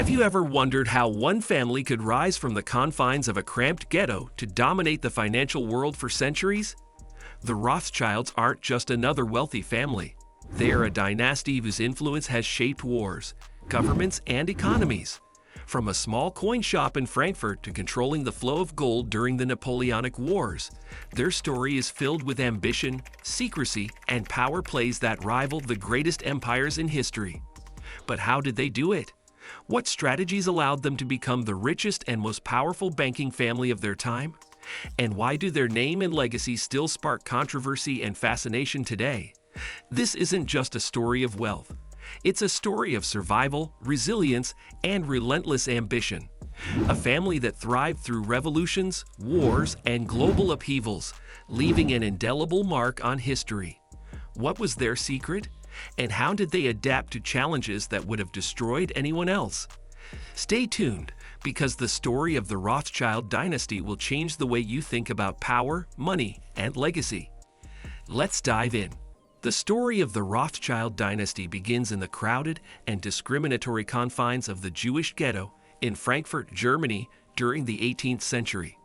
Have you ever wondered how one family could rise from the confines of a cramped ghetto to dominate the financial world for centuries? The Rothschilds aren't just another wealthy family. They are a dynasty whose influence has shaped wars, governments, and economies. From a small coin shop in Frankfurt to controlling the flow of gold during the Napoleonic Wars, their story is filled with ambition, secrecy, and power plays that rival the greatest empires in history. But how did they do it? What strategies allowed them to become the richest and most powerful banking family of their time? And why do their name and legacy still spark controversy and fascination today? This isn't just a story of wealth. It's a story of survival, resilience, and relentless ambition. A family that thrived through revolutions, wars, and global upheavals, leaving an indelible mark on history. What was their secret? And how did they adapt to challenges that would have destroyed anyone else? Stay tuned, because the story of the Rothschild dynasty will change the way you think about power, money, and legacy. Let's dive in. The story of the Rothschild dynasty begins in the crowded and discriminatory confines of the Jewish ghetto in Frankfurt, Germany, during the 18th century.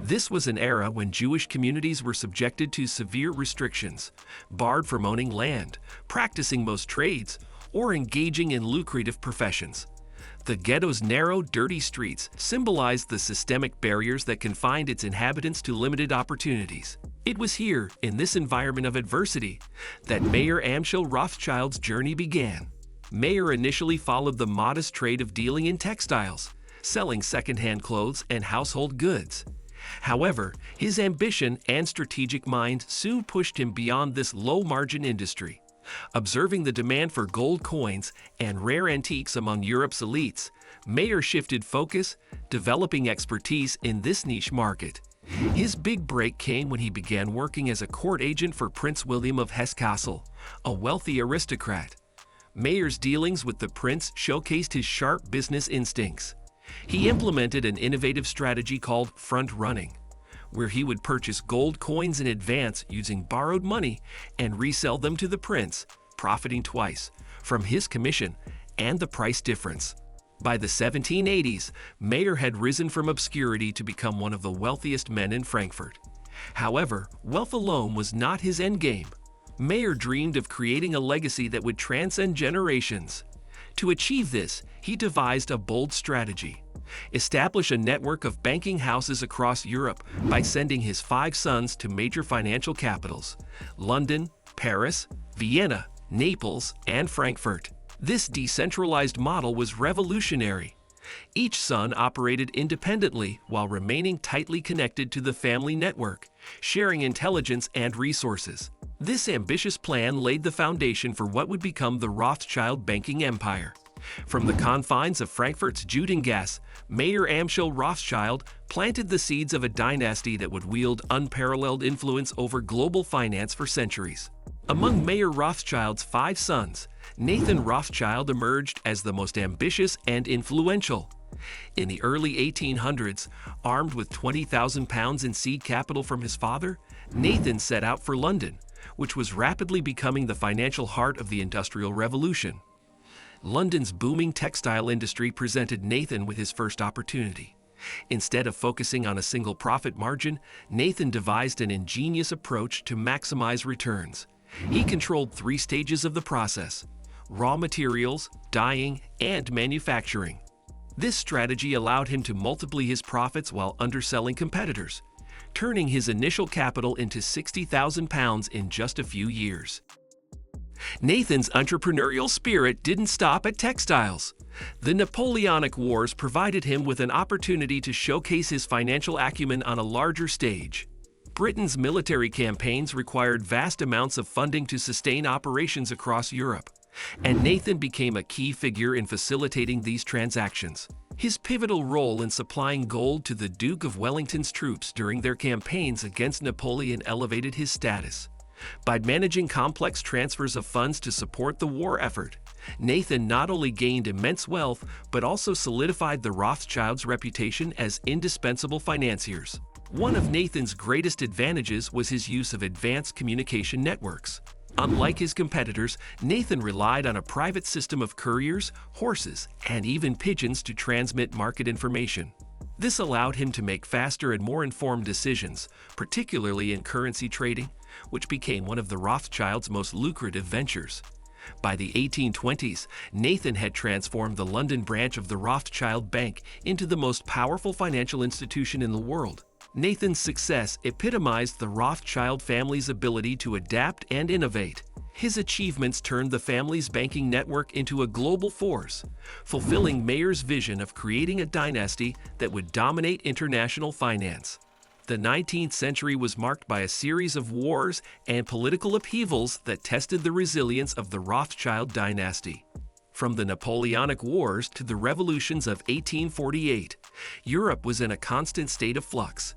This was an era when Jewish communities were subjected to severe restrictions, barred from owning land, practicing most trades, or engaging in lucrative professions. The ghetto's narrow, dirty streets symbolized the systemic barriers that confined its inhabitants to limited opportunities. It was here, in this environment of adversity, that Mayer Amschel Rothschild's journey began. Mayer initially followed the modest trade of dealing in textiles, selling second-hand clothes and household goods. However, his ambition and strategic mind soon pushed him beyond this low-margin industry. Observing the demand for gold coins and rare antiques among Europe's elites, Mayer shifted focus, developing expertise in this niche market. His big break came when he began working as a court agent for Prince William of Hesse-Kassel, a wealthy aristocrat. Mayer's dealings with the prince showcased his sharp business instincts. He implemented an innovative strategy called front-running, where he would purchase gold coins in advance using borrowed money and resell them to the prince, profiting twice from his commission and the price difference. By the 1780s, Mayer had risen from obscurity to become one of the wealthiest men in Frankfurt. However, wealth alone was not his endgame. Mayer dreamed of creating a legacy that would transcend generations. To achieve this, he devised a bold strategy: establish a network of banking houses across Europe by sending his 5 sons to major financial capitals: London, Paris, Vienna, Naples, and Frankfurt. This decentralized model was revolutionary. Each son operated independently while remaining tightly connected to the family network, sharing intelligence and resources. This ambitious plan laid the foundation for what would become the Rothschild banking empire. From the confines of Frankfurt's Judengasse, Mayer Amschel Rothschild planted the seeds of a dynasty that would wield unparalleled influence over global finance for centuries. Among Mayer Rothschild's 5 sons, Nathan Rothschild emerged as the most ambitious and influential. In the early 1800s, armed with £20,000 in seed capital from his father, Nathan set out for London, which was rapidly becoming the financial heart of the Industrial Revolution. London's booming textile industry presented Nathan with his first opportunity. Instead of focusing on a single profit margin, Nathan devised an ingenious approach to maximize returns. He controlled 3 stages of the process: raw materials, dyeing, and manufacturing. This strategy allowed him to multiply his profits while underselling competitors, turning his initial capital into £60,000 in just a few years. Nathan's entrepreneurial spirit didn't stop at textiles. The Napoleonic Wars provided him with an opportunity to showcase his financial acumen on a larger stage. Britain's military campaigns required vast amounts of funding to sustain operations across Europe, and Nathan became a key figure in facilitating these transactions. His pivotal role in supplying gold to the Duke of Wellington's troops during their campaigns against Napoleon elevated his status. By managing complex transfers of funds to support the war effort, Nathan not only gained immense wealth but also solidified the Rothschilds' reputation as indispensable financiers. One of Nathan's greatest advantages was his use of advanced communication networks. Unlike his competitors, Nathan relied on a private system of couriers, horses, and even pigeons to transmit market information. This allowed him to make faster and more informed decisions, particularly in currency trading, which became one of the Rothschilds' most lucrative ventures. By the 1820s, Nathan had transformed the London branch of the Rothschild Bank into the most powerful financial institution in the world. Nathan's success epitomized the Rothschild family's ability to adapt and innovate. His achievements turned the family's banking network into a global force, fulfilling Mayer's vision of creating a dynasty that would dominate international finance. The 19th century was marked by a series of wars and political upheavals that tested the resilience of the Rothschild dynasty. From the Napoleonic Wars to the revolutions of 1848, Europe was in a constant state of flux.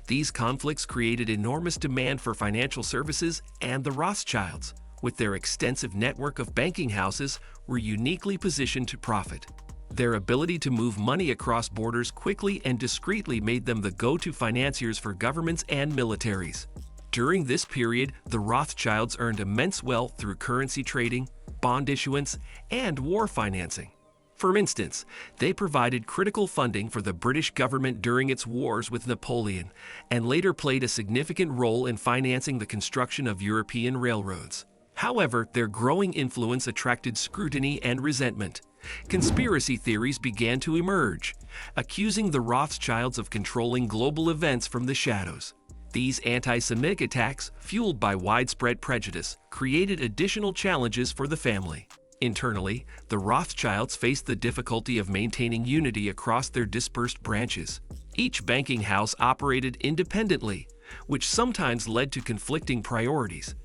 These conflicts created enormous demand for financial services, and the Rothschilds, with their extensive network of banking houses, were uniquely positioned to profit. Their ability to move money across borders quickly and discreetly made them the go-to financiers for governments and militaries. During this period, the Rothschilds earned immense wealth through currency trading, bond issuance, and war financing. For instance, they provided critical funding for the British government during its wars with Napoleon, and later played a significant role in financing the construction of European railroads. However, their growing influence attracted scrutiny and resentment. Conspiracy theories began to emerge, accusing the Rothschilds of controlling global events from the shadows. These anti-Semitic attacks, fueled by widespread prejudice, created additional challenges for the family. Internally, the Rothschilds faced the difficulty of maintaining unity across their dispersed branches. Each banking house operated independently, which sometimes led to conflicting priorities.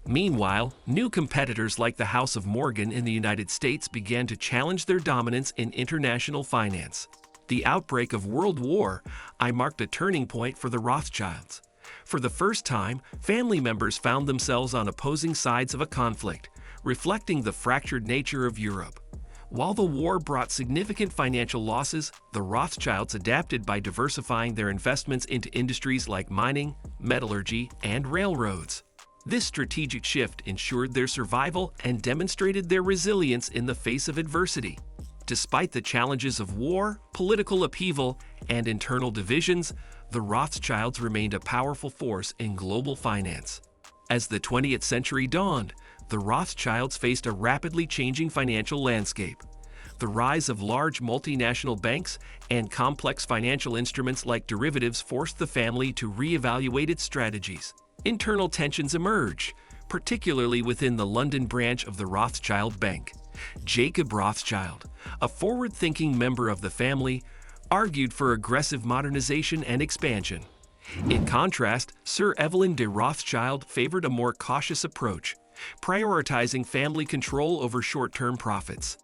Meanwhile, new competitors like the House of Morgan in the United States began to challenge their dominance in international finance. The outbreak of World War I marked a turning point for the Rothschilds. For the first time, family members found themselves on opposing sides of a conflict, reflecting the fractured nature of Europe. While the war brought significant financial losses, the Rothschilds adapted by diversifying their investments into industries like mining, metallurgy, and railroads. This strategic shift ensured their survival and demonstrated their resilience in the face of adversity. Despite the challenges of war, political upheaval, and internal divisions, the Rothschilds remained a powerful force in global finance. As the 20th century dawned, the Rothschilds faced a rapidly changing financial landscape. The rise of large multinational banks and complex financial instruments like derivatives forced the family to reevaluate its strategies. Internal tensions emerged, particularly within the London branch of the Rothschild Bank. Jacob Rothschild, a forward-thinking member of the family, argued for aggressive modernization and expansion. In contrast, Sir Evelyn de Rothschild favored a more cautious approach, prioritizing family control over short-term profits.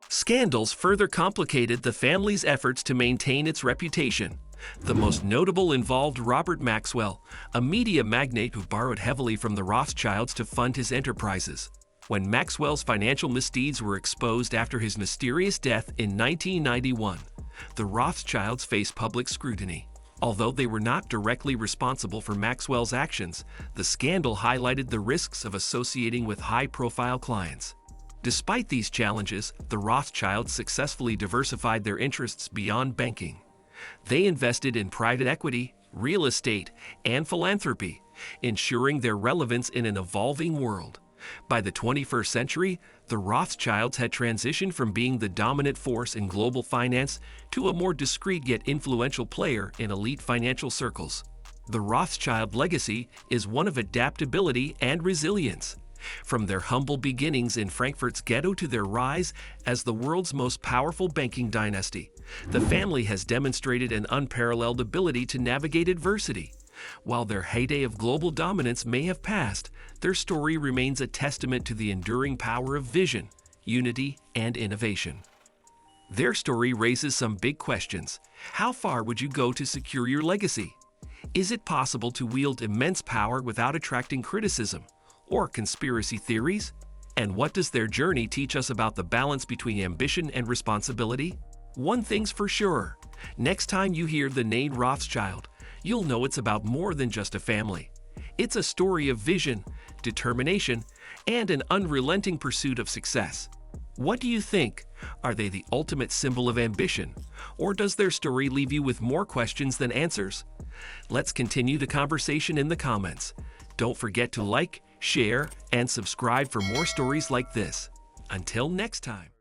Scandals further complicated the family's efforts to maintain its reputation. The most notable involved Robert Maxwell, a media magnate who borrowed heavily from the Rothschilds to fund his enterprises. When Maxwell's financial misdeeds were exposed after his mysterious death in 1991, the Rothschilds faced public scrutiny. Although they were not directly responsible for Maxwell's actions, the scandal highlighted the risks of associating with high-profile clients. Despite these challenges, the Rothschilds successfully diversified their interests beyond banking. They invested in private equity, real estate, and philanthropy, ensuring their relevance in an evolving world. By the 21st century, the Rothschilds had transitioned from being the dominant force in global finance to a more discreet yet influential player in elite financial circles. The Rothschild legacy is one of adaptability and resilience. From their humble beginnings in Frankfurt's ghetto to their rise as the world's most powerful banking dynasty, the family has demonstrated an unparalleled ability to navigate adversity. While their heyday of global dominance may have passed, their story remains a testament to the enduring power of vision, unity, and innovation. Their story raises some big questions. How far would you go to secure your legacy? Is it possible to wield immense power without attracting criticism or conspiracy theories? And what does their journey teach us about the balance between ambition and responsibility? One thing's for sure, next time you hear the name Rothschild, you'll know it's about more than just a family. It's a story of vision, determination, and an unrelenting pursuit of success. What do you think? Are they the ultimate symbol of ambition? Or does their story leave you with more questions than answers? Let's continue the conversation in the comments. Don't forget to like, share, and subscribe for more stories like this. Until next time.